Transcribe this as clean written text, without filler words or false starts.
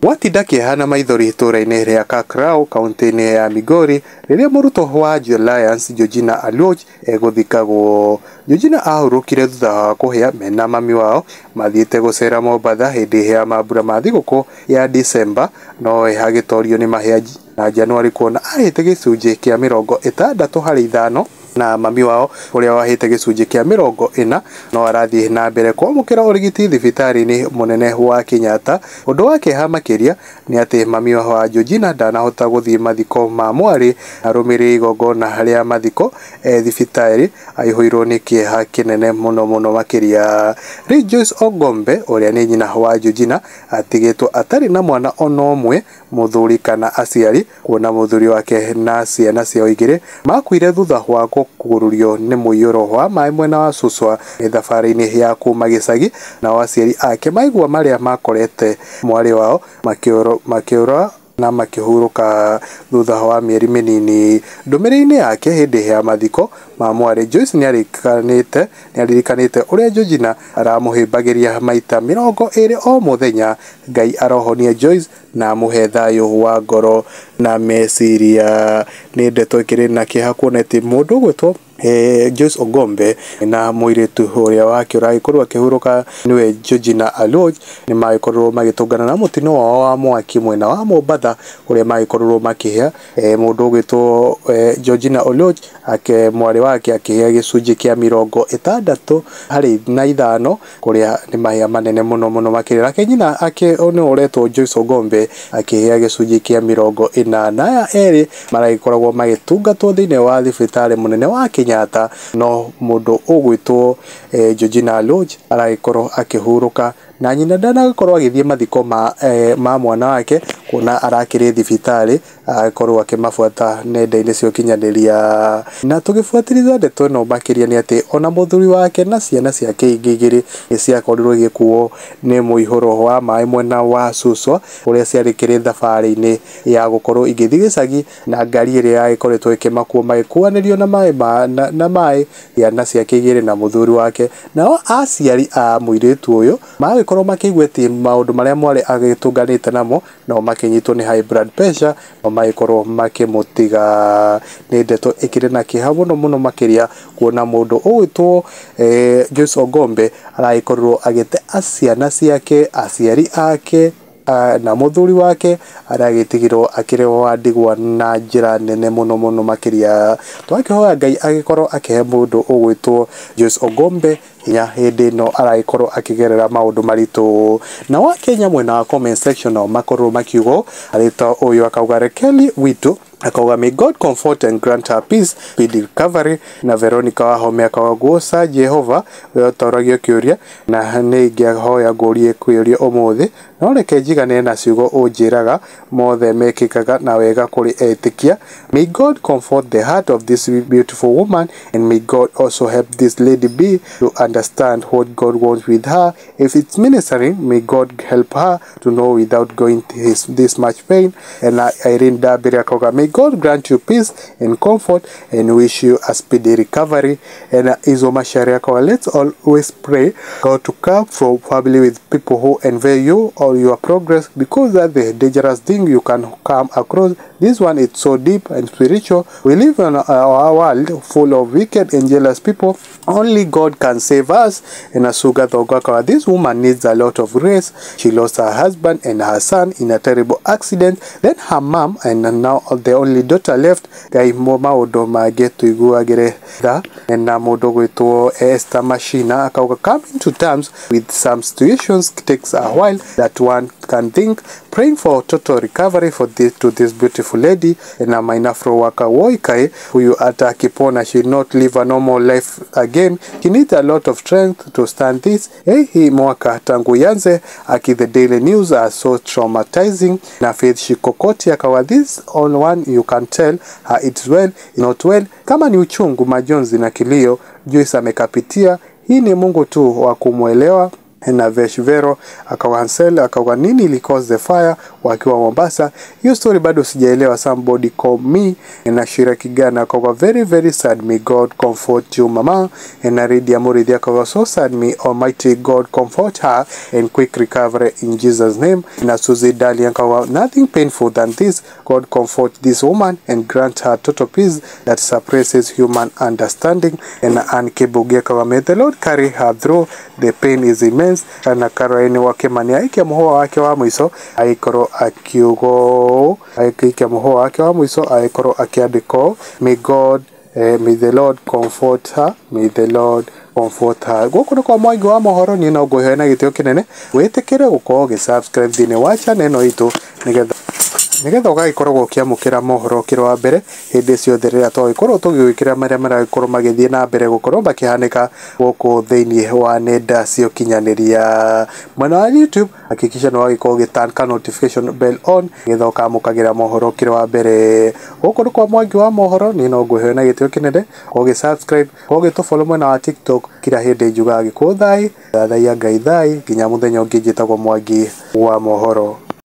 Watinda kĩeha maithori itũra-inĩ rĩa Kakrau kaunti-inĩ ya Migori rĩrĩa mũrutwo wa Alliance Georgina Aluoch egũthikagwo. Georgina ahurũkire thutha wa kũhĩa mena mami wao mathiĩte gũcera Mombatha hĩndĩ ya mambura ma thigũkũ ya December, no agĩtorio nĩ mahĩanji na Januari kuona ahĩte gĩcunjĩ kĩa 60% na mami wao ũrĩa wahĩte gĩcunjĩ kĩa 40 no arathiĩ na mbere kwamũkĩra ũrigiti thibitarĩ-inĩ mũnene wa Kenyatta. Ũndũ wa kĩeha makĩria nĩ atĩ mami wa Georgina ndanahota gũthiĩ mathiko ma mwarĩ arũmĩrĩire igongona rĩa mathiko thibitarĩ, aihũirwo nĩ kĩeha kĩnene mũno makĩria. Rĩu Joyce Ogombe ũrĩa nĩ nyina wa Georgina atigĩtwo atarĩ na mwana ona ũmwe, Muthuri kana Aciari, kuona Muthuri wake na ciana ciao igĩrĩ makuire thutha wa kururio nĩ mũiyũro wa maĩ mwena wa Suswa thabarĩ-inĩ ya kuma gĩcagi, na Aciari ake maigua marĩa makorete mwarĩ wao makĩũra na makĩhurũka thutha wa mĩeri mĩnini. Ndũmĩrĩri-inĩ yake hĩndĩ ya mathiko ma mwarĩ, Joyce nĩaririkanĩte ũrĩa Georgina aramũhĩmbagĩria maita 20 o mũthenya. Ngai arohonie Joyce na amũhe thayũ wa ngoro na meciria. Nĩ ndeto ĩkĩrĩ na kĩeha kuona atĩ mũndũ ũgwĩtwo Joyce Ogombe na mũirĩtu ũrĩa wake ũragĩkorwo akĩhurũka nĩwe Georgina Aluoch nĩ magĩkorwo magĩtũngana na mũtino wao wa mwaki mwena wa Mombatha ũrĩa magĩkorwo makĩhĩa. Mũndũ ũgwĩtwo Georgina Aluoch mwarĩ wake akĩhĩa gĩcunjĩ kĩa 65 kũrĩa nĩ mahĩa manene mũno makĩria. Nake nyina ake nĩ ũretwo Joyce Ogombe akĩhĩa gĩcunjĩ kĩa 40. Aya erĩ maragĩkoragwo magĩtungatwo thĩinĩ wa thibitarĩ mũnene wa Kenyatta, no mũndũ ũgwĩtwo Georgina Aluoch aragĩkorwo akĩhurũka na nyina ndanagĩkorwo agĩthiĩ mathiko ma mwana wake kuona arakĩrĩ thibitarĩ, agĩkorwo akĩmabuata nenda-inĩ cia ũkinyanĩria. Na tũgĩbuatĩrĩra ndeto ĩno makĩria nĩ atĩ ona Muthuri wake na ciana ciake ingĩ igĩrĩ nĩ ciakorirwo igĩkuo nĩ mũihũro wa maĩ mwena wa Suswa ũrĩa ciarĩkĩrĩ thabarĩ-inĩ ya gũkorwo igĩthiĩ gĩcagi, na ngari ĩrĩa yagĩkoretwo ĩkĩmakuo magĩkuanĩrio na maĩ ciana ciake igĩrĩ na Muthuri wake. Nao aciari a mũirĩtu ũyũ magĩkorwo makĩigua atĩ maũndũ marĩa mwarĩ agĩtũnganĩte namo no makĩnyitwo nĩ high blood pressure no magĩkorwo makĩmũtiga. Nĩ ndeto ĩkĩrĩ na kĩeha mũno makĩria kuona mũndũ ũgwĩtwo Joyce Ogombe aragĩkorwo agĩte ciana ciake, aciari ake na Muthuri wake aragĩtigirwo akĩrĩ wa ndigwa na njĩra nene mũno makĩria. Twakĩhoya Ngai agĩkorwo akĩhe mũndũ ũgwĩtwo Joyce Ogombe hinya hĩndĩ ĩno aragĩkorwo akĩgerera maũndũ maritũ. Na wa Kenya mwena wa comment section nao makorwo makiugwo arĩta ũyũ akauga Rekeli Witu akauga may God comfort and grant her peace, speedy recovery. Na Veronica Wahome akauga guoca Jehova ũtoragio kĩũria na nĩ ingĩhoya ngũrie kwĩũria ũmũthĩ, no reke njigane na ciugo ũnjĩraga mothe mekĩkaga na wega kũrĩ etĩkia. May God comfort the heart of this beautiful woman and may God also help this lady be to understand what God wants with her. If it's ministering, may God help her to know without going to this much pain. And Irene Dabiri akauga may God grant you peace and comfort and wish you a speedy recovery. And Izo Mashari akauga let's always pray God to come from family with people who envy you or your progress, because that's the dangerous thing you can come across. This one is so deep and spiritual. We live in a world full of wicked and jealous people. Only God can save us. And Asuga Thogakawa, this woman needs a lot of grace. She lost her husband and her son in a terrible accident, then her mom, and now the only daughter left. Gai moma odoma get to iguagere da and namodogo to Esther Machina akauga coming to terms with some situations takes a while that one can think. Praying for total recovery for this beautiful lady. Na mainafro waka woikai huyu ata akipona she not live a normal life again. He needs a lot of strength to stand this. Hii mwaka tangu yanze aki the daily news are so traumatizing. Na Faith Shikokoti akawa this on one you can tell her it's well not well. Kama ni uchungu, majonzi na kilio Joyce amekapitia, hii ni Mungu tu wa kumwelewa. na Veshvero akawa Hansel akawa nini ili cause the fire wakiwa Mombasa. Hiyo story bado sijaelewa. Somebody call me na Shira Kigana akawa very sad. May God comfort you mama. Na Ridia Murithi akawa so sad. May Almighty God comfort her and quick recovery in Jesus name. Na Suzy Dali akawa nothing painful than this. God comfort this woman and grant her total peace that surpasses human understanding. And Ankebugia akawa may the Lord carry her through. The pain is immense. Na Karaini wake mania ikia muhoa wake wa mwiso aikoro akiugo aikia muhoa wake wa mwiso aikoro akiandiko may God may the Lord comfort her, may the Lord comfort her. Guku kwa Mwagi wa Mohoro ni no gohe na gitio kinene wetekere gukorwo gi-subscribe thini wa channel ino itu nigetha ugagikorwo kiamukira mohoro kirwa mbere hindi ciothe riria twagikorwo tugigwikira maria maragikorwo magithie na mbere gukorwo bakihanika guku thiini wa nenda cio kinyaniria mwena wa YouTube. Hakikisha no wagikorwo gitanka notification bell on nigetha ukamukagira mohoro kirwa mbere. Guku kwa Mwagi wa Mohoro ni no nguhe na gitio kinene ugi-subscribe ugi-follow mwena wa TikTok kira hindi njuga gikuthai thai ya ngai thai nginya muthenya ungi njitagwo Mwagi wa Mohoro.